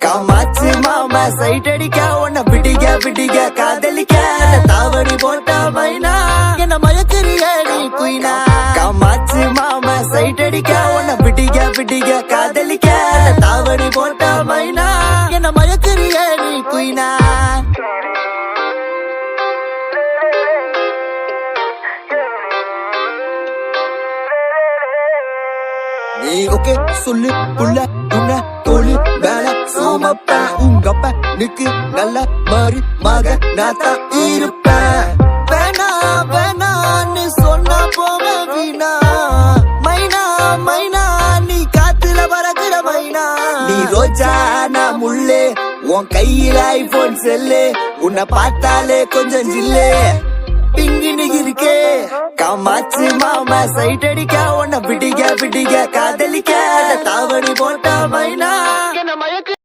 காமாச்சு மாமா சைட் அடிக்க உன்ன பிடிக்க காதலிக்க தாவணி போட்ட மைனா என்ன மயக்கிறிய நீ குயினா காமாச்சு மாமா சைட் அடிக்க உன்ன பிடிக்க காதலிக்க தாவணி போட்ட மைனா என்ன மயக்கிறிய நீ குயினா நீ ஓகே சொல்லு புள்ள உன்ன தோழி வேலை சோமப்பேன் உங்கப்ப நிக்கு நல்ல மாறி மக நான் தான் இருப்பேன் வேணா வேணான்னு சொன்னா போவ வீணா மைனா மைனா நீ காத்துல பறக்குற மைனா நீ ரோஜா நான் முள்ளே உன் கையில ஐபோன் செல்லு உன்னை பார்த்தாலே கொஞ்சம் ஜில்லே பிங்கினு இருக்கே காமாச்சு மாமா சைட் அடிக்க உன்ன பிடிக்க காதலிக்க தாவணி போட்ட மைனா என்ன மயக்க